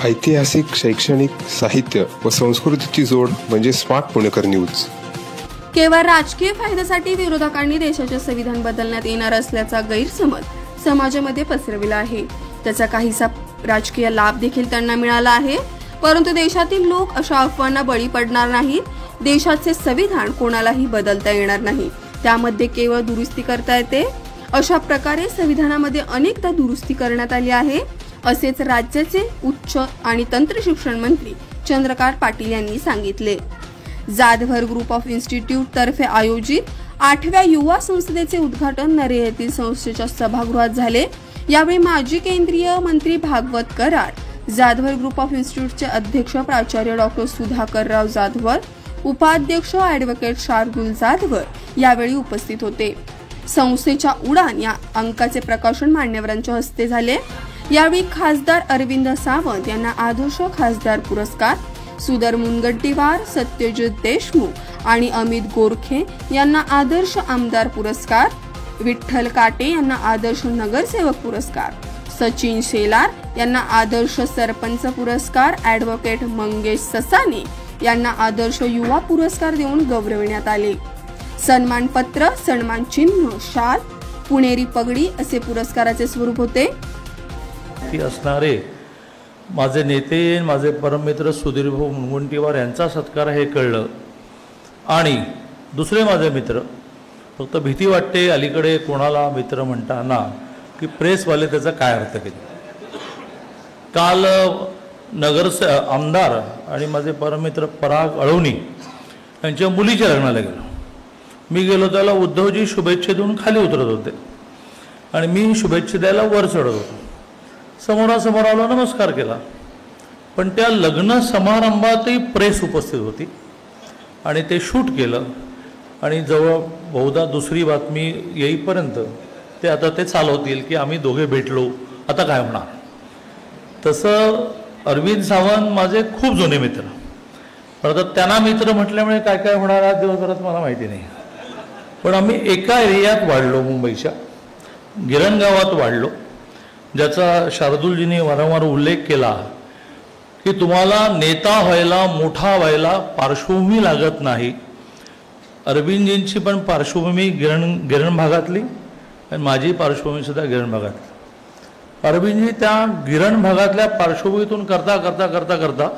ऐतिहासिक, शैक्षणिक, साहित्य व संस्कृतीची जोड म्हणजे स्मार्ट पुणेकर न्यूज. केवळ राजकीय फायद्यासाठी विरोधकांनी देशाचे संविधान बदलण्यात येणार असल्याचा गैरसमज समाजामध्ये पसरविला आहे. त्याचा काहीसा राजकीय लाभ देखील त्यांना मिळाला आहे. परंतु देशातील लोक अशा अफवांना बळी पडणार नाहीत. देशाचे संविधान कोणालाही बदलता येणार नाही. त्यामध्ये केवळ दुरुस्ती करता येते. अशा प्रकारे संविधानामध्ये अनेकदा दुरुस्ती करण्यात आली आहे, असेच राज्याचे उच्च आणि तंत्र शिक्षण मंत्री चंद्रकांत पाटील यांनी सांगितले. जाधवर ग्रुप ऑफ इन्स्टिट्यूट तर्फे आयोजित 8व्या युवा संसदेचे उद्घाटन नरे येथील संस्थेच्या सभागृहात झाले. यावेळी माजी केंद्रीय मंत्री भागवत कराड, जाधवर ग्रुप ऑफ इन्स्टिट्यूटचे अध्यक्ष प्राचार्य डॉक्टर सुधाकरराव जाधवर, उपाध्यक्ष ॲडव्होकेट शार्दुल जाधवर यावेळी उपस्थित होते. संस्थेच्या उडान या अंकाचे प्रकाशन मान्यवरांच्या हस्ते झाले. यावेळी खासदार अरविंद सावंत यांना आदर्श खासदार पुरस्कार, सुधर मुनगंटीवार, सत्यजित देशमुख आणि अमित गोरखे यांना आदर्श आमदार पुरस्कार, विठ्ठल काटे यांना आदर्श नगरसेवक पुरस्कार, सचिन शेलार यांना आदर्श सरपंच पुरस्कार, ॲडव्होकेट मंगेश ससाने यांना आदर्श युवा पुरस्कार देऊन गौरविण्यात आले. सन्मानपत्र, सन्मान चिन्ह, शाल, पुणेरी पगडी असे पुरस्काराचे स्वरूप होते. असणारे माझे नेते, माझे परममित्र सुधीरभाऊ मुनगंटीवार यांचा सत्कार हे कळलं. आणि दुसरे माझे मित्र, फक्त भीती वाटते अलीकडे कोणाला मित्र म्हणताना की प्रेसवाले त्याचा काय अर्थ केला. काल आमदार आणि माझे परममित्र पराग अळवणी यांच्या मुलीच्या लग्नाला गेलो. मी गेलो त्याला उद्धवजी शुभेच्छा देऊन खाली उतरत होते आणि मी शुभेच्छा द्यायला वर चढत होतो. समोरासमोर आलो, नमस्कार केला. पण त्या लग्न समारंभातही प्रेस उपस्थित होती आणि ते शूट केलं आणि जवळ बहुधा दुसरी बातमी येईपर्यंत ते आता ते चालवतील की आम्ही दोघे भेटलो, आता काय होणार. तसं अरविंद सावंत माझे खूप जुने मित्र, पण आता त्यांना मित्र म्हटल्यामुळे काय काय होणार आज दिवसभरात मला माहिती नाही. पण आम्ही एका एरियात वाढलो, मुंबईच्या गिरण गावात वाढलो, ज्याचा शार्दुलजींनी वारंवार उल्लेख केला की तुम्हाला नेता व्हायला, मोठा व्हायला पार्श्वभूमी लागत नाही. अरविंदजींची पण पार्श्वभूमी गिरण भागातली आणि माझी पार्श्वभूमीसुद्धा गिरण भागातली. अरविंदजी त्या गिरण भागातल्या पार्श्वभूमीतून करता करता करता करता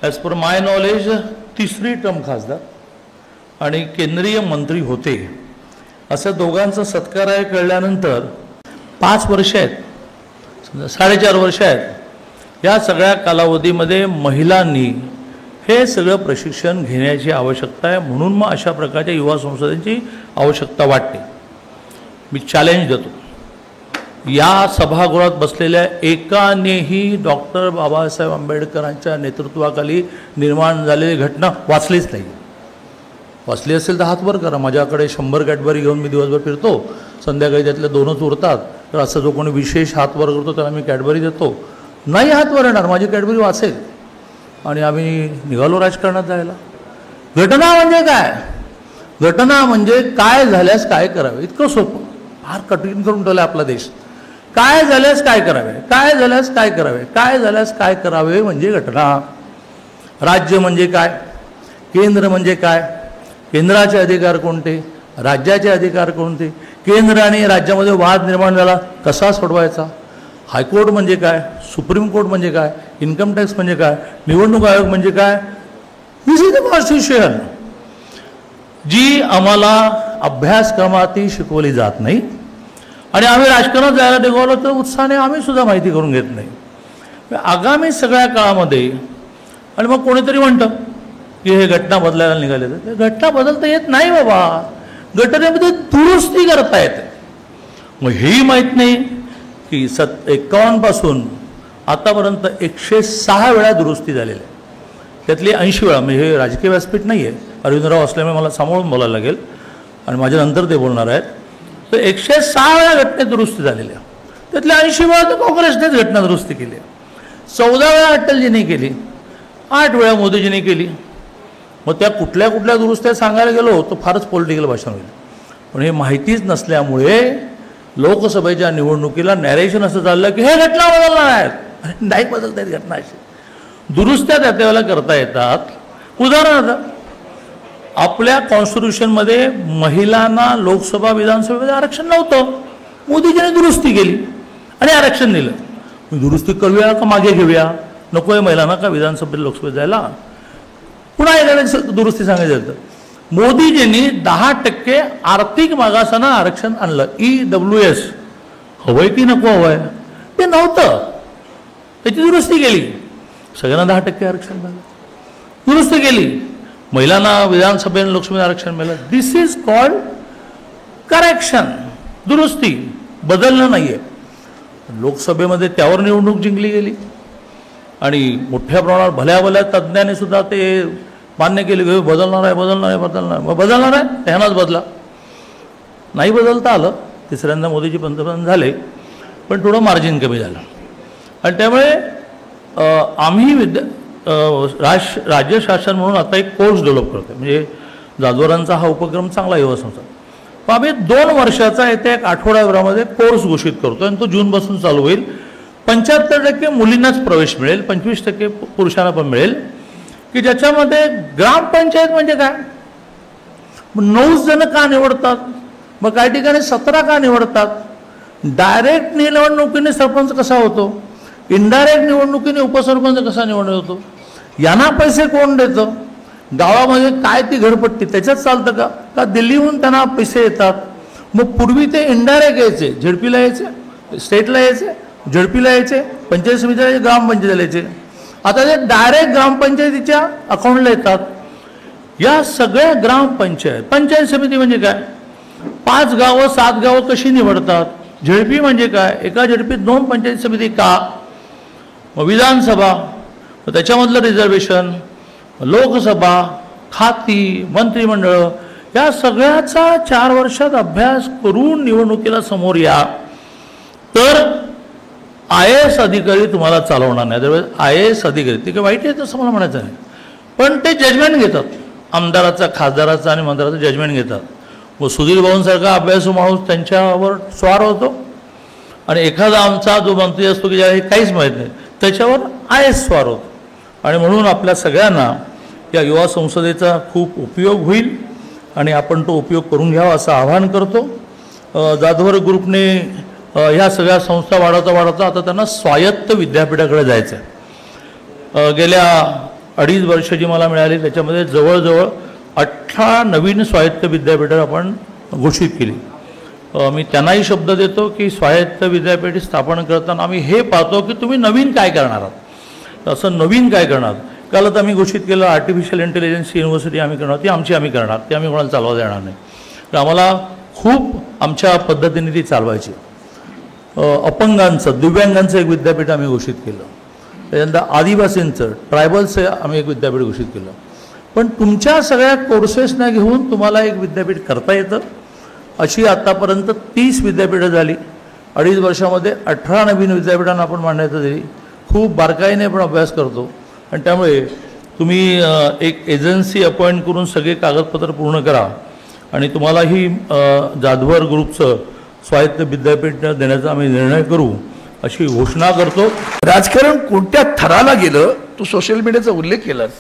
ॲज पर माय नॉलेज 3री टर्म खासदार आणि केंद्रीय मंत्री होते. असं दोघांचा सत्कार आहे कळल्यानंतर 5 वर्ष आहेत, 4.5 वर्ष आहेत. या सगळ्या कालावधीमध्ये महिलांनी हे सगळं प्रशिक्षण घेण्याची आवश्यकता आहे. म्हणून मग अशा प्रकारच्या युवा संसदेची आवश्यकता वाटते. मी चॅलेंज देतो, या सभागृहात बसलेल्या एकानेही डॉक्टर बाबासाहेब आंबेडकरांच्या नेतृत्वाखाली निर्माण झालेली घटना वाचलीच नाही. वाचली असेल तर हात वर करा. माझ्याकडे 100 कॅडबरी घेऊन मी दिवसभर फिरतो, संध्याकाळी त्यातल्या 2च उरतात. तर असं जो कोणी विशेष हात वर करतो त्याला मी कॅडबरी देतो. नाही हात वर येणार, माझी कॅडबरी वाचेल आणि आम्ही निघालो राजकारणात जायला. घटना म्हणजे काय? घटना म्हणजे काय झाल्यास काय करावे, इतकं सोपं. फार कठीण करून ठेवलं आपला देश. काय झाल्यास काय करावे, काय झाल्यास काय करावे, काय झाल्यास काय करावे म्हणजे घटना. राज्य म्हणजे काय, केंद्र म्हणजे काय, केंद्राचे अधिकार कोणते, राज्याचे अधिकार कोणते, केंद्र आणि राज्यामध्ये वाद निर्माण झाला कसा सोडवायचा, हायकोर्ट म्हणजे काय, सुप्रीम कोर्ट म्हणजे काय, इन्कम टॅक्स म्हणजे काय, निवडणूक आयोग म्हणजे काय. दिस इज द कॉन्स्टिट्यूशन जी आम्हाला अभ्यासक्रमातही शिकवली जात नाही. आणि आम्ही राजकारणात जायला निघालो तर उत्साहाने आम्ही सुद्धा माहिती करून घेत नाही. आगामी सगळ्या काळामध्ये आणि मग कोणीतरी म्हणतं की हे घटना बदलायला निघाले, तर घटना बदलता येत नाही बाबा, घटनेमध्ये दुरुस्ती करता येते. मग हेही माहीत नाही की 51 पासून आतापर्यंत 106 वेळा दुरुस्ती झालेली आहे. त्यातली 80 वेळा, म्हणजे हे राजकीय व्यासपीठ नाही आहे, अरविंदराव असल्यामुळे मला सांभाळून बोलायला लागेल आणि माझ्यानंतर ते बोलणार आहेत. तर 106 वेळा घटनेत दुरुस्ती झालेली आहे. त्यातल्या 80 वेळा तर काँग्रेसनेच घटना दुरुस्ती केली आहे. 14 वेळा अटलजींनी केली, 8 वेळा मोदीजींनी केली. मग त्या कुठल्या कुठल्या दुरुस्त्या सांगायला गेलो तर फारच पॉलिटिकल भाषण होईल. पण हे माहितीच नसल्यामुळे लोकसभेच्या निवडणुकीला नॅरेशन असं चाललं की हे घटना बदलणार आहेत. नाही बदलता येत घटना. अशी दुरुस्त्या त्यावेळेला करता येतात. उदाहरणार्थ आपल्या कॉन्स्टिट्यूशनमध्ये महिलांना लोकसभा विधानसभेमध्ये आरक्षण नव्हतं. मोदीजीने दुरुस्ती केली आणि आरक्षण दिलं. दुरुस्ती करूया का मागे घेऊया? नको आहे महिलांना का विधानसभेत लोकसभेत जायला? पुन्हा एखाद्या दुरुस्ती सांगायचं तर मोदीजींनी 10% आर्थिक मागासांना आरक्षण आणलं. EWS हवंय की नको हवंय ते नव्हतं, त्याची दुरुस्ती केली. सगळ्यांना 10% आरक्षण मिळालं. दुरुस्ती केली, महिलांना विधानसभेत लोकसभेत आरक्षण मिळालं. दिस इज कॉल्ड करेक्शन, दुरुस्ती, बदलणं नाही आहे. लोकसभेमध्ये त्यावर निवडणूक जिंकली गेली आणि मोठ्या प्रमाणावर भल्या तज्ज्ञांनी सुद्धा ते मान्य केले की बदलणार आहे. मग बदलणार आहे ह्यानाच बदला. नाही बदलता आलं. तिसऱ्यांदा मोदीजी पंतप्रधान झाले, पण थोडं मार्जिन कमी झालं. आणि त्यामुळे आम्ही राज्य शासन म्हणून आता एक कोर्स डेव्हलप करतो. म्हणजे जाधवरांचा हा उपक्रम चांगला युवा संस्था. पण आम्ही 2 वर्षाचा येत्या एक आठवड्याभरामध्ये कोर्स घोषित करतो आणि तो जूनपासून चालू होईल. 75% मुलींनाच प्रवेश मिळेल, 25% पुरुषांना पण मिळेल. की ज्याच्यामध्ये ग्रामपंचायत म्हणजे काय, 9 जण का निवडतात, मग काही ठिकाणी 17 का निवडतात, डायरेक्ट निवडणुकीने सरपंच कसा होतो, इनडायरेक्ट निवडणुकीने उपसरपंच कसा निवडणूक होतो, यांना पैसे कोण देतं, गावामध्ये काय ती घरपट्टी त्याच्यात चालतं का दिल्लीहून त्यांना पैसे येतात. मग पूर्वी ते इनडायरेक्ट यायचे, झेडपीला यायचे, स्टेटला यायचे, झेडपीला यायचे, पंचायत समितीला यायचे, ग्रामपंचायतीला यायचे. आता ते डायरेक्ट ग्रामपंचायतीच्या अकाउंटला येतात. या सगळ्या ग्रामपंचायत, पंचायत समिती म्हणजे काय, 5 गावं 7 गावं कशी निवडतात, झेडपी म्हणजे काय, एका झेडपीत 2 पंचायत समिती का, मग विधानसभा, मग त्याच्यामधलं रिझर्वेशन, लोकसभा, खाती, मंत्रिमंडळ, या सगळ्याचा 4 वर्षात अभ्यास करून निवडणुकीला समोर या. तर IAS अधिकारी तुम्हाला चालवणार नाही. अदरवाईज IAS अधिकारी ते काही वाईट आहे तसं मला म्हणायचं नाही, पण ते जजमेंट घेतात. आमदाराचा, खासदाराचा आणि मंत्र्याचा जजमेंट घेतात. व सुधीर भाऊंसारखा अभ्यासू माणूस त्यांच्यावर स्वार होतो आणि एखादा आमचा जो मंत्री असतो की ज्याला हे काहीच माहीत नाही त्याच्यावर IAS स्वार होतो. आणि म्हणून आपल्या सगळ्यांना या युवा संसदेचा खूप उपयोग होईल आणि आपण तो उपयोग करून घ्यावा असं आवाहन करतो. जाधवर ग्रुपने ह्या सगळ्या संस्था वाढवता आता त्यांना स्वायत्त विद्यापीठाकडे जायचं आहे. गेल्या 2.5 वर्ष जी मला मिळाली त्याच्यामध्ये जवळजवळ 18 नवीन स्वायत्त विद्यापीठं आपण घोषित केली. मी त्यांनाही शब्द देतो की स्वायत्त विद्यापीठ स्थापन करताना आम्ही हे पाहतो की तुम्ही नवीन काय करणार आहात. असं नवीन काय करणार, कालच आम्ही घोषित केलं आर्टिफिशियल इंटेलिजन्स युनिव्हर्सिटी आम्ही करणार, ती आम्ही करणार, ती आम्ही कोणाला चालवा देणार नाही. तर आम्हाला खूप आमच्या पद्धतीने ती चालवायची. अपंगांचं, दिव्यांगांचं एक विद्यापीठ आम्ही घोषित केलं. त्याच्यानंतर आदिवासींचं, ट्रायबल्सचं आम्ही एक विद्यापीठ घोषित केलं. पण तुमच्या सगळ्या कोर्सेसना घेऊन तुम्हाला एक विद्यापीठ करता येतं. अशी आत्तापर्यंत 30 विद्यापीठं झाली. 2.5 वर्षामध्ये 18 नवीन विद्यापीठांना आपण मान्यता दिली. खूप बारकाईने आपण अभ्यास करतो आणि त्यामुळे तुम्ही एक एजन्सी अपॉइंट करून सगळे कागदपत्र पूर्ण करा आणि तुम्हाला ही जाधवर ग्रुपचं स्वायत्त विद्यापीठ देण्याचा आम्ही निर्णय करू अशी घोषणा करतो. राजकारण कोणत्या थराला गेलं, तू सोशल मीडियाचा उल्लेख केलास,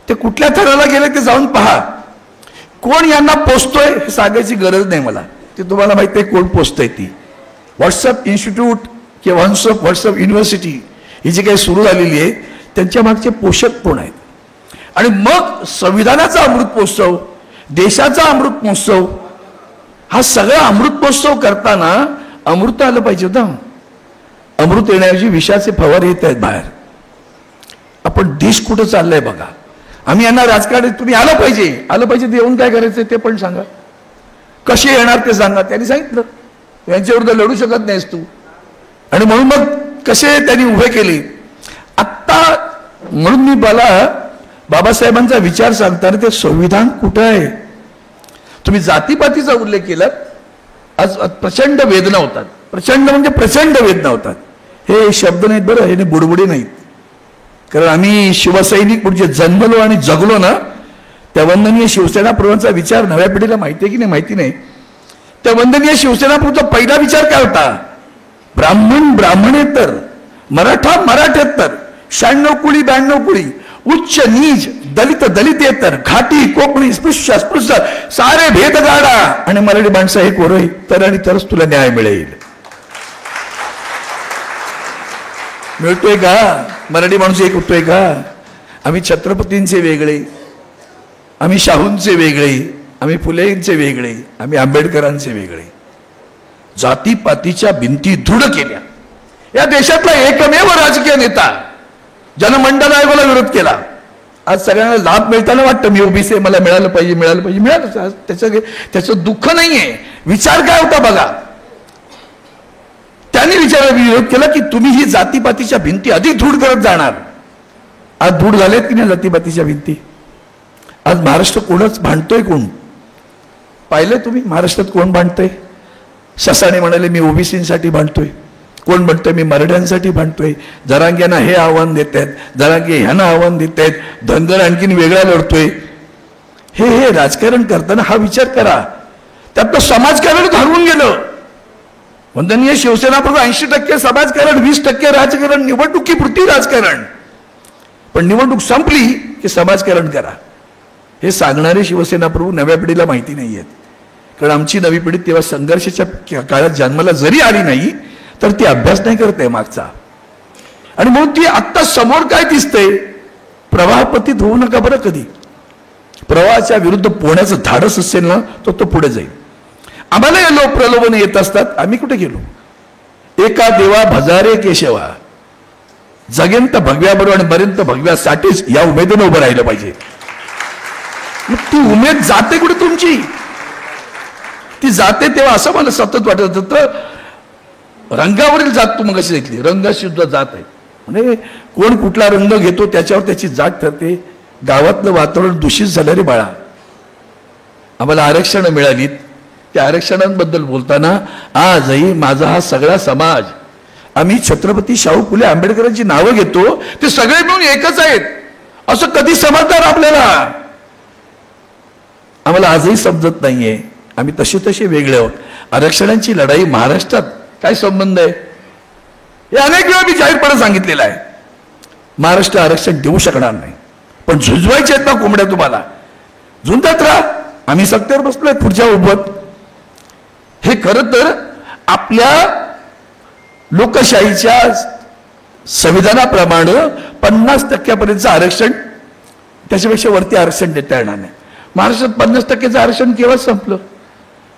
ते कुठल्या थराला गेलं ते जाऊन पहा. कोण यांना पोचतोय हे सांगायची गरज नाही मला, ते तुम्हाला माहिती आहे कोण पोचतंय. ती व्हॉट्सअप इन्स्टिट्यूट किंवा व्हॉट्सअप युनिव्हर्सिटी ही जी काही सुरू झालेली आहे त्यांच्या मागचे पोषक कोण आहेत. आणि मग संविधानाचा अमृत महोत्सव, देशाचा अमृत महोत्सव, हा सगळा अमृत महोत्सव करताना अमृत आलं पाहिजे होतं. अमृत येण्याऐवजी विषाचे फवारे येत आहेत बाहेर. आपण देश कुठं चाललंय बघा. आम्ही यांना राजकारणात तुम्ही आलं पाहिजे ते येऊन काय करायचं ते पण सांगा, कसे येणार ते सांगा. त्यांनी सांगितलं यांच्याविरुद्ध लढू शकत नाहीस तू, आणि म्हणून मग कसे त्यांनी उभे केले. आत्ता म्हणून मी मला बाबासाहेबांचा विचार सांगताना ते संविधान कुठं आहे. तुम्ही जातीपातीचा उल्लेख केलात, आज प्रचंड वेदना होतात. प्रचंड म्हणजे प्रचंड वेदना होतात. हे शब्द नाहीत बरं, हे बुडबुडे नाहीत. कारण आम्ही शिवसैनिक म्हणजे जन्मलो आणि जगलो ना, त्या वंदनीय शिवसेना प्रमुखांचा विचार नव्या पिढीला माहिती आहे की नाही माहिती नाही. त्या वंदनीय शिवसेना प्रमुखांचा पहिला विचार काय होता, ब्राह्मणेतर मराठा मराठ्यात्तर, 96 कुळी 92 कुळी, उच्च नीच, दलित दलितेतर, घाटी कोकणी स्पृश्य अस्पृश्य सारे भेद गाडा आणि मराठी माणसं एक वरही तर आणि तरच तुला न्याय मिळेल. मिळतोय का? मराठी माणूस एक होतोय का? आम्ही छत्रपतींचे वेगळे, आम्ही शाहूंचे वेगळे, आम्ही फुलेंचे वेगळे, आम्ही आंबेडकरांचे वेगळे. जातीपातीच्या भिंती दृढ केल्या. या देशातला एकमेव राजकीय नेता ज्यानं मंडल आयोगाला विरोध केला. आज सगळ्यांना लाभ मिळताना वाटतं मी ओबीसी, मला मिळालं पाहिजे मिळालं पाहिजे. मिळालं, त्याचं दुःख नाहीये. विचार काय होता बघा. त्यांनी विरोध केला की तुम्ही ही जातीपातीच्या भिंती अधिक दृढ करत जाणार. आज दृढ झालेत की नाही जातीपातीच्या भिंती? आज महाराष्ट्र कोणच भांडतोय? कोण पाहिलंय तुम्ही महाराष्ट्रात कोण भांडतोय? शसाणे म्हणाले मी ओबीसीसाठी भांडतोय. कोण म्हणतोय मी मराठ्यांसाठी भांडतोय. जरांग्यांना हे आव्हान देत आहेत, जरांगे ह्यांना आव्हान देत आहेत, धनगर आणखीन वेगळा लढतोय. हे राजकारण करताना हा विचार करा. त्यातलं समाजकारण घालवून गेलं. वंदनीय शिवसेना प्रमुख 80% समाजकारण, 20% राजकारण, निवडणुकीपुरती राजकारण. पण निवडणूक संपली की समाजकारण करा. हे सांगणारे शिवसेना प्रमुख नव्या पिढीला माहिती नाही आहेत. कारण आमची नवी पिढी तेव्हा संघर्षाच्या काळात जन्माला जरी आली नाही तर ती अभ्यास नाही करते मागचा. आणि म्हणून ती आत्ता समोर काय दिसतंय, प्रवाहपतीत होऊ नका बरं. कधी प्रवाहाच्या विरुद्ध पोहण्याचं धाडस असेल ना तो पुढे जाईल. आम्हाला हे लोक प्रलोभन येत असतात. आम्ही कुठे गेलो? एका देवा भजारे केशवा, जगेंत भगव्याबरोबर आणि मरेंत भगव्यासाठीच या उमेदीनं उभं राहिलं पाहिजे. मग ती उमेद जाते कुठे तुमची? ती जाते तेव्हा असं मला सतत वाटत होतं, रंगावरील जात तू मग अशी घेतली, रंगाची सुद्धा जात आहे. म्हणजे कोण कुठला रंग घेतो त्याच्यावर त्याची जात ठरते. गावातलं वातावरण दूषित झालं रे बाळा. आम्हाला आरक्षणं मिळालीत. त्या आरक्षणांबद्दल बोलताना आजही माझा हा सगळा समाज, आम्ही छत्रपती शाहू फुले आंबेडकरांची नावं घेतो, ते सगळे मिळून एकच आहेत असं कधी समजणार आपल्याला? आम्हाला आजही समजत नाहीये. आम्ही तसे वेगळे आहोत. आरक्षणांची लढाई महाराष्ट्रात काय संबंध आहे? हे अनेक वेळा मी जाहीरपणे सांगितलेलं आहे. महाराष्ट्र आरक्षण देऊ शकणार नाही. पण झुंजवायचे आहेत ना कोंबड्या तुम्हाला, झुंजत राहा. आम्ही सत्तेवर बसलोय पुढच्या उभत. हे खरं तर आपल्या लोकशाहीच्या संविधानाप्रमाणे 50% आरक्षण, त्याच्यापेक्षा वरती आरक्षण देता येणार नाही. महाराष्ट्रात 50% आरक्षण केव्हा संपलं?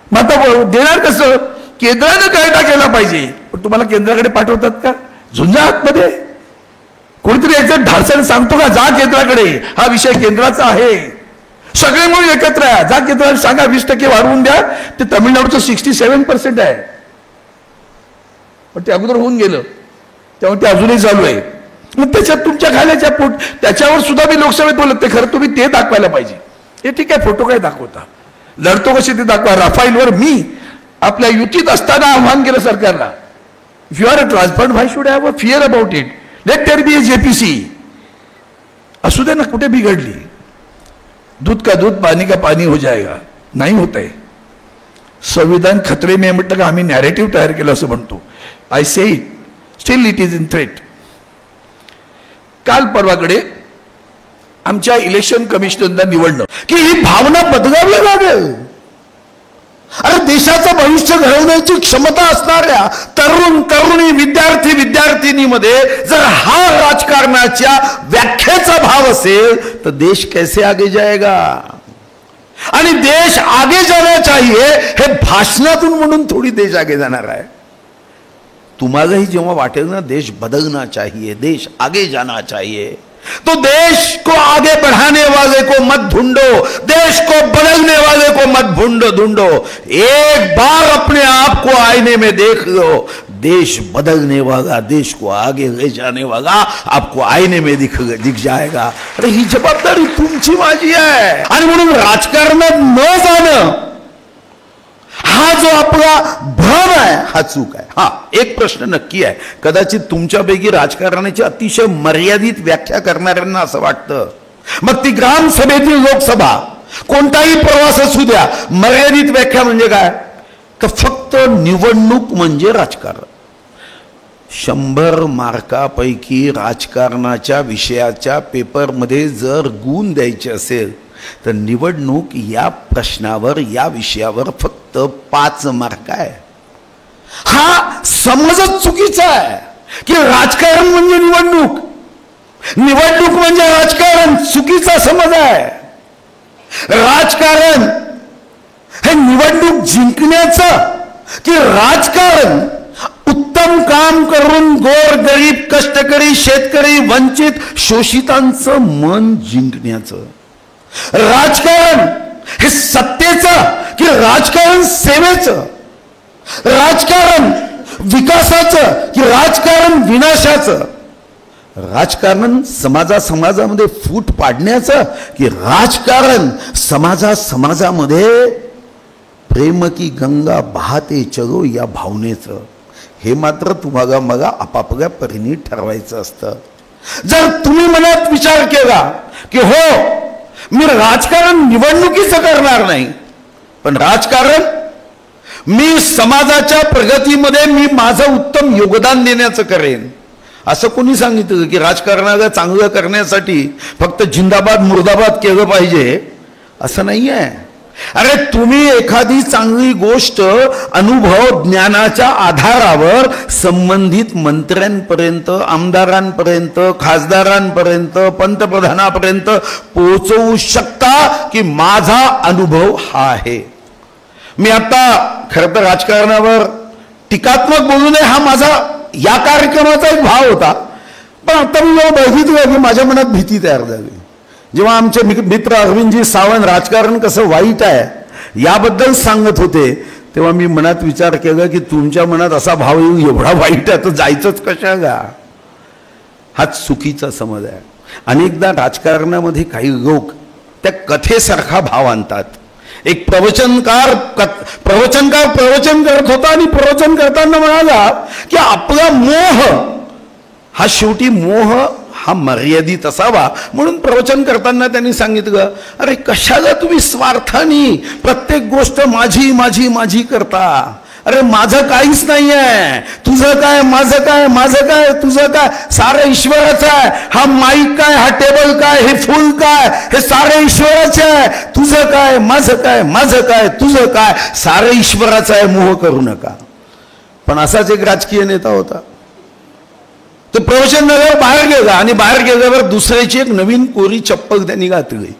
मग आता देणार कसं? केंद्रानं कायदा केला पाहिजे. पण तुम्हाला केंद्राकडे पाठवतात का? झुंजा आतमध्ये कोणीतरी याचं धाडसाने सांगतो का जा केंद्राकडे, हा विषय केंद्राचा आहे, सगळे म्हणून एकत्र आहे, जा केंद्राला सांगा 20% वाढवून द्या. ते तमिळनाडूचं 67% आहे. पण ते अगोदर होऊन गेलं, त्यामुळे ते अजूनही चालू आहे. मग त्याच्यात तुमच्या खाल्याच्या पोट, त्याच्यावर सुद्धा मी लोकसभेत बोलत. ते खरं तुम्ही ते दाखवायला पाहिजे. हे ठीक आहे, फोटो काय दाखवता, लढतो कसे ते दाखवा. राफाईलवर मी आपल्या युतीत असताना आव्हान केलं सरकारला, if you are a transparent why should have a fear about it, let there be a JPC. असू दे ना, कुठे बिघडली? दूध का दूध पानी का पानी हो जाएगा. नाही होत आहे. संविधान खतरे में म्हटलं का आम्ही नॅरेटिव्ह तयार केलं असं म्हणतो. I say it, still it is in threat. काल परवाकडे आमच्या इलेक्शन कमिशनरला निवडणं की ही भावना बदलावी लागेल. अरे देशाचं भविष्य घडवण्याची क्षमता असणाऱ्या तरुण तरुणी विद्यार्थी विद्यार्थिनीमध्ये जर हा राजकारणाच्या व्याख्येचा भाव असेल तर देश कैसे आगे जाएगा? आणि देश आगे जाना चाहिए हे भाषणातून म्हणून थोडी देश आगे जाणार आहे. तुम्हालाही जेव्हा वाटेल ना देश बदलना चाहिए, देश आगे जाना चाहिए, तो देश को आगे बढ़ाने वाले को मत ढूंढो, देश को बदलने वाले को मत ढूंढो. एक बार अपने आप को आईने में देख लो. देश बदलने वाला, देश को आगे ले जाने वाला आपको आईने में दिख जाएगा. अरे ही जबाबदारी तुमची माझी आहे. आणि म्हणून राजकारणात न जाणं हा जो आपला भ्रम आहे हा चूक आहे. हा एक प्रश्न नक्की आहे, कदाचित तुमच्यापैकी राजकारणाची अतिशय मर्यादित व्याख्या करणाऱ्यांना असं वाटतं, मग ती ग्रामसभेतील लोकसभा कोणताही प्रवास असू द्या, मर्यादित व्याख्या म्हणजे काय? तर फक्त निवडणूक म्हणजे राजकारण. 100 मार्कापैकी राजकारणाच्या विषयाच्या पेपरमध्ये जर गुण द्यायचे असेल तर निवडणूक या प्रश्नावर, या विषयावर फक्त 5 मार्क आहे. हा समजच चुकीचा आहे की राजकारण म्हणजे निवडणूक, निवडणूक म्हणजे राजकारण. चुकीचा समज आहे. राजकारण हे निवडणूक जिंकण्याचं की राजकारण उत्तम काम करून गोरगरीब, कष्टकरी, शेतकरी, वंचित, शोषितांचं मन जिंकण्याचं. राजकारण हे सत्तेचं की राजकारण सेवेचं, राजकारण विकासाचं की राजकारण विनाशाचं, राजकारण समाजामध्ये फूट पाडण्याचं की राजकारण समाजामध्ये प्रेम की गंगा बहाते चलो या भावनेचं. हे मात्र तुम्हाला मग आपापल्या परीने ठरवायचं असतं. जर तुम्ही मनात विचार केला की हो मी राजकारण निवडणुकीचं करणार नाही, पण राजकारण मी समाजाच्या प्रगतीमध्ये मी माझं उत्तम योगदान देण्याचं करेन, असं कोणी सांगितलं की राजकारणाला चांगलं करण्यासाठी फक्त जिंदाबाद मुर्दाबाद केलं पाहिजे? असं नाही आहे. अरे तुम्ही एखादी चांगली गोष्ट अनुभव ज्ञानाच्या आधारावर संबंधित मंत्र्यांपर्यंत, आमदारांपर्यंत, खासदारांपर्यंत, पंतप्रधानापर्यंत पोहोचवू शकता की माझा अनुभव हा आहे. मी आता खरं तर राजकारणावर टीकात्मक बोलू नये हा माझा या कार्यक्रमाचा एक भाव होता, पण आता मी जेव्हा बघितलं की माझ्या मनात भीती तयार झाली. जेव्हा आमचे मित्र अरविंदजी सावंत राजकारण कसं वाईट आहे याबद्दल सांगत होते, तेव्हा मी मनात विचार केला की तुमच्या मनात असा भाव येऊ एवढा वाईट आहे तर जायचंच कशाला? हा चुकीचा समज आहे. अनेकदा राजकारणामध्ये काही लोक त्या कथेसारखा भाव आणतात. एक प्रवचनकार प्रवचन करत होता आणि प्रवचन करताना म्हणाला की आपला मोह हा शेवटी मोह हा मर्यादित असावा, म्हणून प्रवचन करताना त्यांनी सांगितलं अरे कशाला तुम्ही स्वार्थाने प्रत्येक गोष्ट माझी माझी माझी करता? अरे माझं काहीच नाही आहे, तुझं काय, माझं काय, माझं काय, तुझं काय, सारं ईश्वराचं आहे. हा माईक काय, हा टेबल काय, हे फूल काय, हे सारं ईश्वराचं आहे. तुझं काय, माझं काय, माझं काय, तुझं काय, सारं ईश्वराचं आहे, मोह करू नका. पण असाच एक राजकीय नेता होता. तो प्रवचन झाल्यावर बाहेर गेला आणि बाहेर गेल्यावर दुसऱ्याची एक नवीन कोरी चप्पल त्यांनी घातली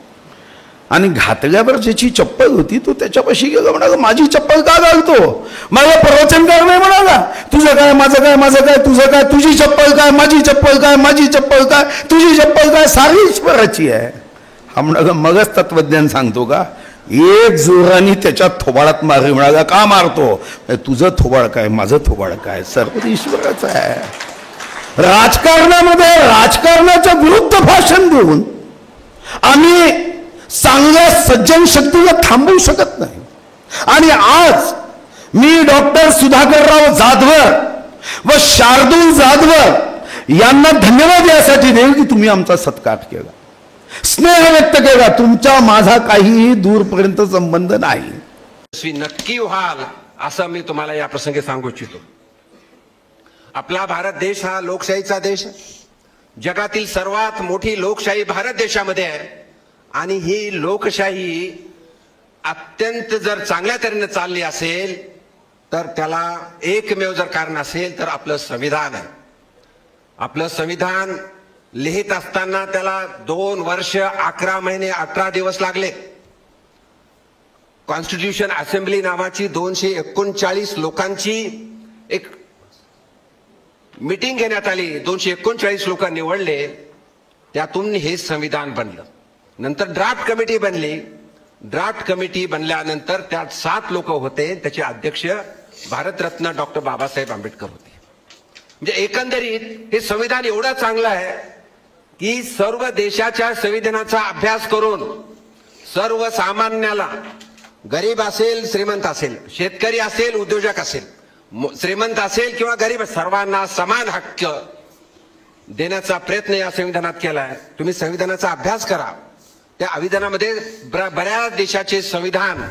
आणि घातल्यावर ज्याची चप्पल होती तो त्याच्यापाशी गेला, म्हणाला माझी चप्पल का घालतो? मला प्रवचनकार नाही म्हणाला. तुझं काय, माझं काय, माझं काय, तुझं काय, तुझी चप्पल काय, माझी चप्पल काय, माझी चप्पल काय, तुझी चप्पल काय, सारी ईश्वराची आहे. हा म्हणाला मगच तत्वज्ञान सांगतो का? एक जोराने त्याच्या थोबाडात मारली. म्हणाला का मारतो? तुझं थोबाड काय, माझं थोबाड काय, सर्व ईश्वराचं आहे. राजकारणामध्ये राजकारणाच्या विरुद्ध भाषण देऊन आम्ही चांगल्या सज्जन शक्तीला थांबवू शकत नाही. आणि आज मी डॉक्टर सुधाकरराव जाधवर व शार्दूल जाधवर यांना धन्यवाद यासाठी देईल की तुम्ही आमचा सत्कार केला, स्नेह व्यक्त केला. तुमचा माझा काहीही दूरपर्यंत संबंध नाही. नक्की व्हाल असं मी तुम्हाला या प्रसंगी सांगू इच्छितो. आपला भारत देश हा लोकशाहीचा देश आहे. जगातील सर्वात मोठी लोकशाही भारत देशामध्ये आहे आणि ही लोकशाही अत्यंत जर चांगल्या तऱ्हेने चालली असेल तर त्याला एकमेव जर कारण असेल तर आपलं संविधान आहे. आपलं संविधान लिहित असताना त्याला 2 वर्ष 11 महिने 18 दिवस लागले. कॉन्स्टिट्यूशन असेंब्ली नावाची 239 लोकांची एक मीटिंग घेण्यात आली. 239 लोक निवडले, त्यातून हे संविधान बनलं. नंतर ड्राफ्ट कमिटी बनली. ड्राफ्ट कमिटी बनल्यानंतर त्यात 7 लोक होते, त्याचे अध्यक्ष भारतरत्न डॉक्टर बाबासाहेब आंबेडकर होते. म्हणजे एकंदरीत हे संविधान एवढं चांगलं आहे की सर्व देशाच्या संविधानाचा अभ्यास करून सर्वसामान्याला, गरीब असेल श्रीमंत असेल, शेतकरी असेल उद्योजक असेल, श्रीमंत असेल किंवा गरीब, सर्वांना समान हक्क देण्याचा प्रयत्न या संविधानात केला आहे. तुम्ही संविधानाचा अभ्यास करा. त्या संविधानामध्ये बऱ्याच देशाचे संविधान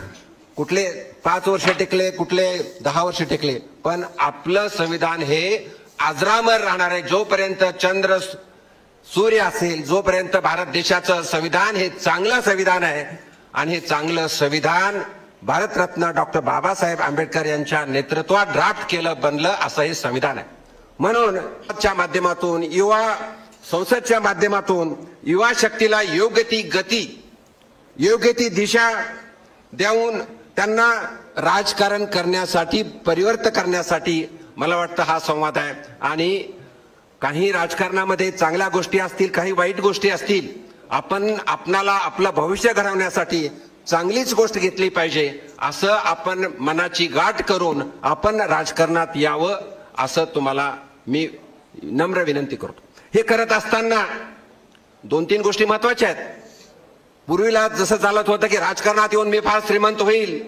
कुठले 5 वर्ष टिकले, कुठले 10 वर्ष टिकले, पण आपलं संविधान हे अजरामर राहणार आहे. जोपर्यंत चंद्र सूर्य असेल, जोपर्यंत भारत देशाचं संविधान हे चांगलं संविधान आहे आणि हे चांगलं संविधान भारतरत्न डॉक्टर बाबासाहेब आंबेडकर यांच्या नेतृत्वात ड्राफ्ट केलं बनलं असं हे संविधान आहे. म्हणून च्या माध्यमातून युवा संसदच्या माध्यमातून युवा शक्तीला योग्य ती गती, योग्य ती दिशा देऊन त्यांना राजकारण करण्यासाठी, परिवर्तन करण्यासाठी मला वाटतं हा संवाद आहे. आणि काही राजकारणामध्ये चांगल्या गोष्टी असतील, काही वाईट गोष्टी असतील. आपणाला आपलं भविष्य घडवण्यासाठी चांगलीच गोष्ट घेतली पाहिजे, असं आपण मनाची गाठ करून आपण राजकारणात यावं असं तुम्हाला मी नम्र विनंती करतो. हे करत असताना 2-3 गोष्टी महत्वाच्या आहेत. पूर्वीला जसं चालत होतं की राजकारणात येऊन मी फार श्रीमंत होईल,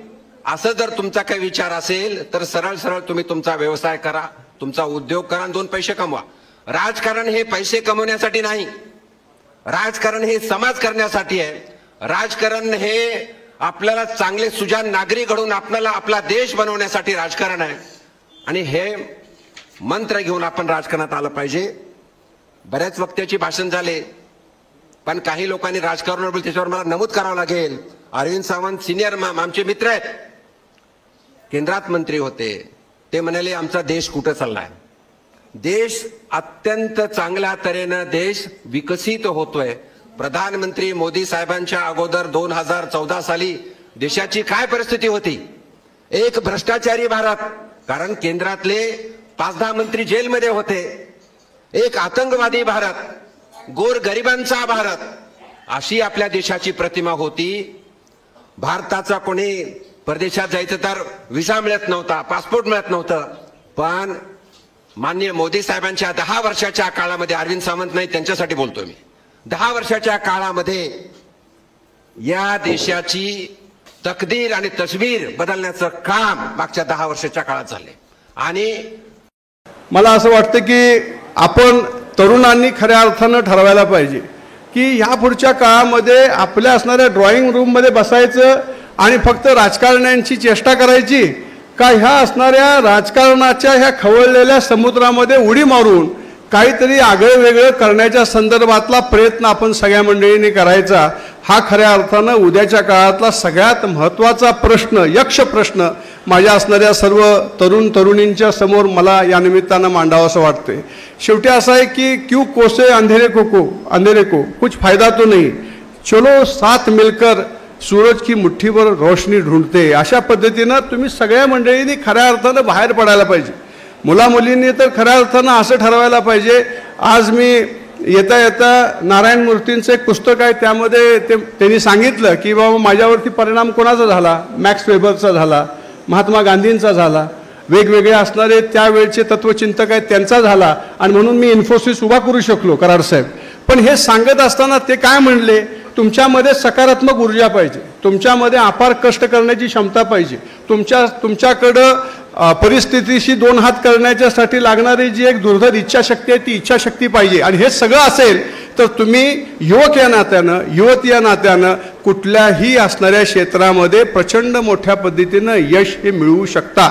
असं जर तुमचा काही विचार असेल तर सरळ सरळ तुम्ही तुमचा व्यवसाय करा, तुमचा उद्योग करा, 2 पैसे कमवा. राजकारण हे पैसे कमवण्यासाठी नाही, राजकारण हे समाज करण्यासाठी आहे. राजकारण हे आपल्याला चांगले सुजाण नागरिक घडवून आपल्याला आपला देश बनवण्यासाठी राजकारण आहे. आणि हे मंत्र घेऊन आपण राजकारणात आलं पाहिजे. बऱ्याच वक्त्याची भाषण झाले, पण काही लोकांनी राजकारणावर त्याच्यावर मला नमूद करावं लागेल. अरविंद सावंत सिनियर आमचे मित्र आहेत, केंद्रात मंत्री होते. ते म्हणाले आमचा देश कुठं चाललाय. देश अत्यंत चांगल्या तऱ्हेनं देश विकसित होतोय. प्रधानमंत्री मोदी साहेबांच्या अगोदर 2014 साली देशाची काय परिस्थिती होती. एक भ्रष्टाचारी भारत, कारण केंद्रातले 5-10 मंत्री जेलमध्ये होते. एक आतंकवादी भारत, गोरगरिबांचा भारत, अशी आपल्या देशाची प्रतिमा होती. भारताचा कोणी परदेशात जायचं तर व्हिसा मिळत नव्हता, पासपोर्ट मिळत नव्हतं. पण माननीय मोदी साहेबांच्या 10 वर्षाच्या काळामध्ये, अरविंद सावंत नाही त्यांच्यासाठी बोलतोय मी, 10 वर्षाच्या काळामध्ये या देशाची तकदीर आणि तस्वीर बदलण्याचं काम मागच्या 10 वर्षाच्या काळात झाले. आणि मला असं वाटतं की आपण तरुणांनी खऱ्या अर्थानं ठरवायला पाहिजे की ह्या पुढच्या काळामध्ये आपल्या असणाऱ्या ड्रॉइंग रूममध्ये बसायचं आणि फक्त राजकारण्यांची चेष्टा करायची का ह्या असणाऱ्या राजकारणाच्या ह्या खवळलेल्या समुद्रामध्ये उडी मारून काहीतरी आगळं वेगळं करण्याच्या संदर्भातला प्रयत्न आपण सगळ्या मंडळींनी करायचा. हा खऱ्या अर्थानं उद्याच्या काळातला सगळ्यात महत्त्वाचा प्रश्न, यक्ष प्रश्न माझ्या असणाऱ्या सर्व तरुण तरुणींच्या समोर मला या निमित्तानं मांडावं असं वाटतंय. शेवटी असं आहे की क्यों कोसे अंधेरे को कुछ फायदा तो नहीं, चलो साथ मिलकर सूरज की मुठ्ठी भर रोशनी ढूंढते. अशा पद्धतीनं तुम्ही सगळ्या मंडळींनी खऱ्या अर्थानं बाहेर पडायला पाहिजे. मुलामुलींनी तर खऱ्या अर्थानं असं ठरवायला पाहिजे. आज मी येता येता नारायण मूर्तींचं एक पुस्तक आहे, त्यामध्ये त्यांनी सांगितलं की बाबा माझ्यावरती परिणाम कोणाचा झाला, मॅक्स वेबरचा झाला, महात्मा गांधींचा झाला, वेगवेगळे असणारे त्यावेळचे तत्वचिंतक आहेत त्यांचा झाला, आणि म्हणून मी इन्फोसिस उभा करू शकलो कराड साहेब. पण हे सांगत असताना ते काय म्हणले, तुमच्यामध्ये सकारात्मक ऊर्जा पाहिजे, तुमच्यामध्ये अपार कष्ट करण्याची क्षमता पाहिजे, तुमच्याकडं परिस्थितीशी 2 हात करण्याच्यासाठी लागणारी जी एक दुर्धर इच्छाशक्ती आहे ती इच्छाशक्ती पाहिजे. आणि हे सगळं असेल तर तुम्ही युवक या नात्यानं, युवती या नात्यानं कुठल्याही असणाऱ्या क्षेत्रामध्ये प्रचंड मोठ्या पद्धतीनं यश हे मिळवू शकता.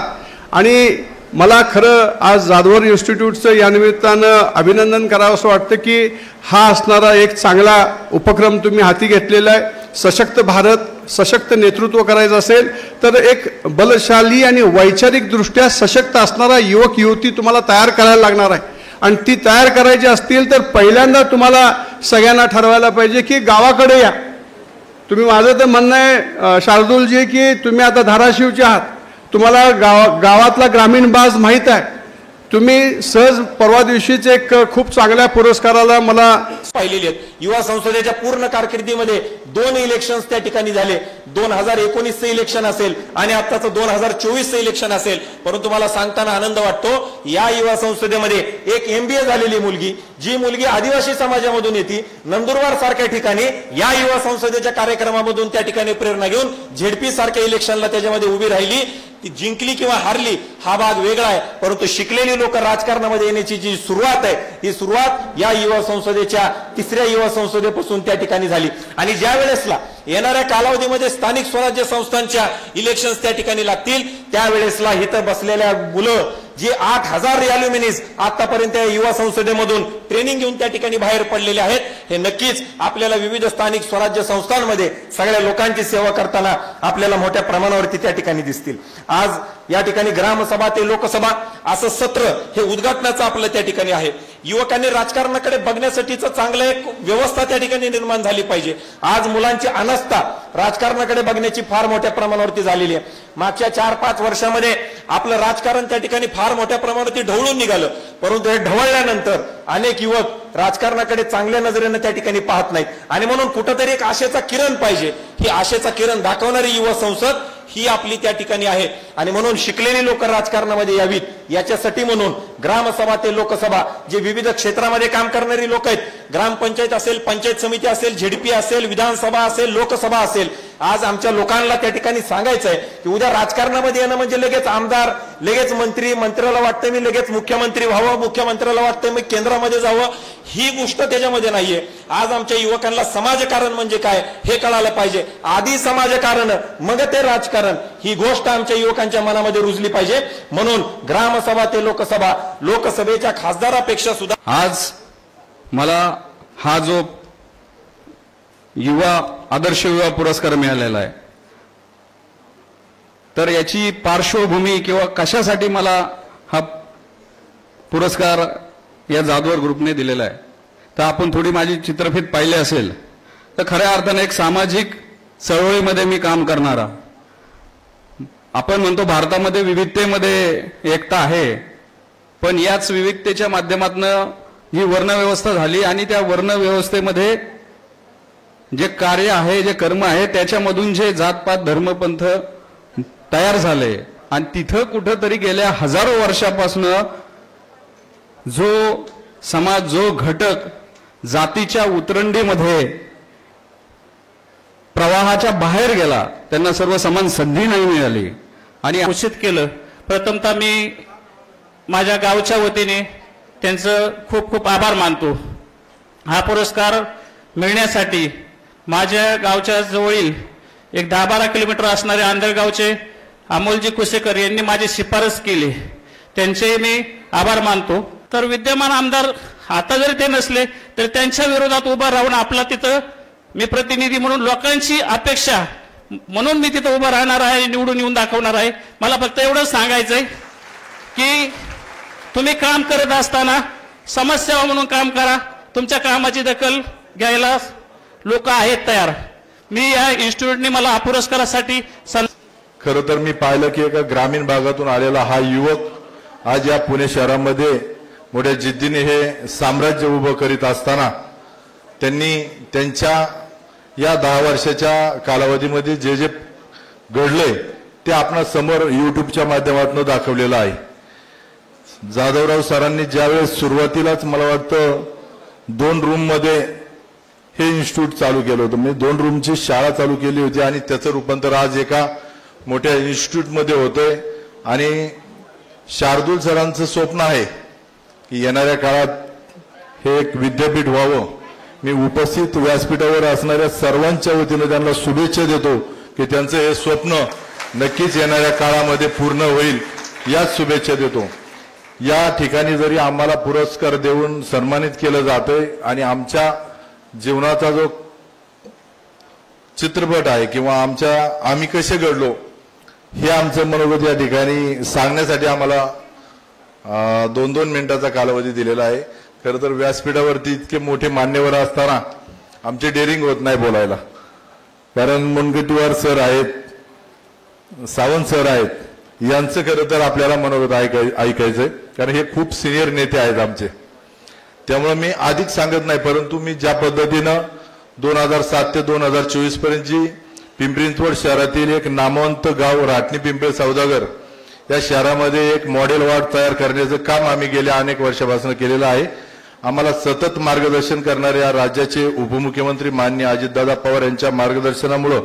आणि मला खरं आज जाधवर इन्स्टिट्यूटचं या निमित्तानं अभिनंदन करावं असं वाटतं की हा असणारा एक चांगला उपक्रम तुम्ही हाती घेतलेला आहे. सशक्त भारत, सशक्त नेतृत्व करायचं असेल तर एक बलशाली आणि वैचारिकदृष्ट्या सशक्त असणारा युवक युवती तुम्हाला तयार करायला लागणार आहे. आणि ती तयार करायची असतील तर पहिल्यांदा तुम्हाला सगळ्यांना ठरवायला पाहिजे की गावाकडे या. तुम्ही, माझं तर म्हणणं आहे शार्दूलजी की तुम्ही आता धाराशिवचे आहात, तुम्हाला गावातला ग्रामीण बाज माहीत आहे. तुम्ही सहज परवा दिवशीच एक खूप चांगल्या पुरस्काराला मला पाहिलेली आहेत. युवा संसदेच्या पूर्ण कारकिर्दीमध्ये 2 इलेक्शन्स त्या ठिकाणी झाले. 2019चं इलेक्शन असेल आणि आत्ताचं 2024चं इलेक्शन असेल. परंतु मला सांगताना आनंद वाटतो, या युवा संसदेमध्ये एक MBA झालेली मुलगी, जी मुलगी आदिवासी समाजामधून येते, नंदुरबार सारख्या ठिकाणी या युवा संसदेच्या कार्यक्रमामधून त्या ठिकाणी प्रेरणा घेऊन ZP सारख्या इलेक्शनला त्याच्यामध्ये उभी राहिली. ती जिंकली किंवा हारली हा भाग वेगळा आहे, परंतु शिकलेली लोक राजकारणामध्ये येण्याची जी सुरुवात आहे ही सुरुवात या युवा संसदेच्या 3ऱ्या युवा संसदेपासून त्या ठिकाणी झाली. आणि ज्या वेळेसला येणाऱ्या कालावधीमध्ये स्थानिक स्वराज्य संस्थांच्या इलेक्शन्स त्या ठिकाणी लागतील, त्यावेळेसला इथं बसलेल्या मुलं जे 8,000 अल्युमिनीज आतापर्यंत युवा संसदेमधून ट्रेनिंग घेऊन त्या ठिकाणी बाहेर पडलेले आहेत, हे नक्कीच आपल्याला विविध स्थानिक स्वराज्य संस्थांमध्ये सगळ्या लोकांची सेवा करताना आपल्याला मोठ्या प्रमाणावरती त्या ठिकाणी दिसतील. आज या ठिकाणी ग्रामसभा ते लोकसभा असं सत्र हे उद्घाटनाचं आपलं त्या ठिकाणी आहे. युवकांनी राजकारणाकडे बघण्यासाठीचं चांगलं एक व्यवस्था त्या ठिकाणी निर्माण झाली पाहिजे. आज मुलांची अनास्था राजकारणाकडे बघण्याची फार मोठ्या प्रमाणावरती झालेली आहे. मागच्या 4-5 वर्षामध्ये आपलं राजकारण त्या ठिकाणी फार मोठ्या प्रमाणावरती ढवळून निघालं, परंतु हे ढवळल्यानंतर अनेक युवक राजकारणाकडे चांगल्या नजरेनं त्या ठिकाणी पाहत नाहीत आणि म्हणून कुठंतरी एक आशेचा किरण पाहिजे. ही आशेचा किरण दाखवणारी युवा संसद ही आपली त्या ठिकाणी आहे आणि म्हणून शिकलेली लोक राजकारणामध्ये यावीत याच्यासाठी म्हणून ग्रामसभा ते लोकसभा जे विविध क्षेत्रामध्ये काम करणारी लोक आहेत, ग्रामपंचायत असेल, पंचायत समिती असेल, झेडपी असेल, विधानसभा असेल, लोकसभा असेल, आज आमच्या लोकांना त्या ठिकाणी सांगायचं आहे की उद्या राजकारणामध्ये येणं म्हणजे लगेच आमदार, लगेच मंत्री, मंत्र्याला वाटतं मी लगेच मुख्यमंत्री व्हावं, मुख्यमंत्र्याला वाटतं मी केंद्रामध्ये जावं, ही गोष्ट त्याच्यामध्ये नाहीये. आज आमच्या युवकांना समाजकारण म्हणजे काय हे कळायला पाहिजे. आधी समाजकारण मग ते राजकारण, ही गोष्ट आमच्या युवकांच्या मनामध्ये रुजली पाहिजे. म्हणून ग्रामसभा ते लोकसभा, लोकसभेच्या खासदारापेक्षा सुद्धा आज मला हा जो युवा आदर्श युवा पुरस्कार मिळालेला आहे, तर याची पार्श्वभूमी किंवा कशासाठी मला हा पुरस्कार या जाधवर ग्रुपने दिलेला आहे, तर आपण थोडी माझी चित्रफित पाहिली असेल तर खऱ्या अर्थाने एक सामाजिक चळवळीमध्ये मी काम करणारा. आपण म्हणतो भारतामध्ये विविधतेमध्ये एकता आहे, पण याच विविधतेच्या माध्यमातून ही वर्णव्यवस्था झाली आणि त्या वर्णव्यवस्थेमध्ये जे कार्य आहे, जे कर्म आहे, त्याच्यामधून जे जातपात धर्मपंथ तयार झाले आणि तिथं कुठंतरी गेल्या हजारो वर्षापासून जो समाज, जो घटक जातीच्या उतरंडीमध्ये प्रवाहाच्या बाहेर गेला, त्यांना सर्व समान संधी नाही मिळाली आणि घोषित केलं. प्रथमतः मी माझ्या गावच्या वतीने त्यांचं खूप खूप आभार मानतो. हा पुरस्कार मिळण्यासाठी माझ्या गावच्या जवळील एक 10-12 किलोमीटर असणारे आंधळगावचे अमोलजी कुसेकर यांनी माझी शिफारस केली, त्यांचे मी आभार मानतो. तर विद्यमान आमदार आता जरी ते नसले तरी त्यांच्या विरोधात उभा राहून आपला तिथं मी प्रतिनिधी म्हणून लोकांची अपेक्षा म्हणून मी तिथं उभं राहणार आहे, निवडून येऊन दाखवणार आहे. मला फक्त एवढंच सांगायचंय की तुम्ही काम करत असताना समाजसेवा म्हणून काम करा. तुमच्या कामाची दखल घ्यायला लोक आहेत तयार. मी या इन्स्टिट्यूटने मला हा पुरस्कारासाठी खरं तर मी पाहिलं की एका ग्रामीण भागातून आलेला हा युवक आज या पुणे शहरामध्ये मोठ्या जिद्दीने हे साम्राज्य उभं करीत असताना त्यांनी त्यांच्या या 10 वर्षाच्या कालावधीमध्ये जे जे घडले ते आपणा समोर युट्यूबच्या माध्यमातून दाखवलेलं आहे. जाधवराव सरांनी ज्यावेळेस सुरुवातीलाच मला वाटतं 2 रूममध्ये हे इन्स्टिट्यूट चालू केलं होतं, म्हणजे 2 रूमची शाळा चालू केली होती आणि त्याचं रूपांतर आज एका मोठ्या इन्स्टिट्यूटमध्ये होतंय. आणि शार्दूल सरांचं स्वप्न आहे की येणाऱ्या काळात हे एक विद्यापीठ व्हावं. मी उपस्थित व्यासपीठावर असणाऱ्या सर्वांच्या वतीनं त्यांना शुभेच्छा देतो की त्यांचं हे स्वप्न नक्कीच येणाऱ्या काळामध्ये पूर्ण होईल, याच शुभेच्छा देतो. या ठिकाणी जरी आम्हाला पुरस्कार देऊन सन्मानित केलं जातंय आणि आमच्या जीवनाचा जो चित्रपट आहे किंवा आम्ही कसे घडलो हे आमचं मनोगत या ठिकाणी सांगण्यासाठी आम्हाला 2-2 मिनिटाचा कालावधी दिलेला आहे. खरं तर व्यासपीठावरती इतके मोठे मान्यवर असताना आमची डेअरिंग होत नाही बोलायला, कारण मुनगंटीवार सर आहेत, सावंत सर आहेत, यांचं खरं तर आपल्याला मनोगत ऐकायचंय, कारण हे खूप सिनियर नेते आहेत आमचे. त्यामुळे मी अधिक सांगत नाही, परंतु मी ज्या पद्धतीनं 2007 ते 2024 पर्यंत जी पिंपरी चिंचवड शहरातील एक नामवंत गाव राटणी पिंपळे सौदागर या शहरामध्ये एक मॉडेल वार्ड तयार करण्याचं काम आम्ही गेल्या अनेक वर्षापासून केलेलं आहे. आम्हाला सतत मार्गदर्शन करणारे या राज्याचे उपमुख्यमंत्री माननीय अजितदादा पवार यांच्या मार्गदर्शनामुळे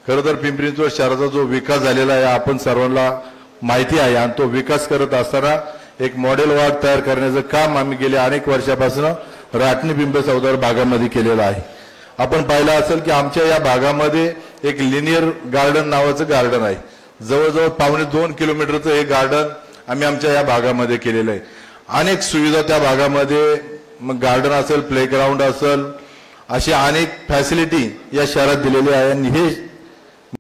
खरं तर पिंपरी चिंचवड शहराचा जो विकास झालेला आहे आपण सर्वांना माहिती आहे. आणि तो विकास करत असताना एक मॉडेल वार्ड तयार करण्याचं काम आम्ही गेल्या अनेक वर्षापासून राटणी पिंपळे सौदागर भागामध्ये केलेलं आहे. आपण पाहिलं असेल की आमच्या या भागामध्ये एक लिनियर गार्डन नावाचं गार्डन आहे. जवळजवळ 2.25 किलोमीटरचं हे गार्डन आम्ही आमच्या या भागामध्ये केलेलं आहे. अनेक सुविधा त्या भागामध्ये, मग गार्डन असेल, प्लेग्राऊंड असेल, अशी अनेक फॅसिलिटी या शहरात दिलेली आहे. आणि हे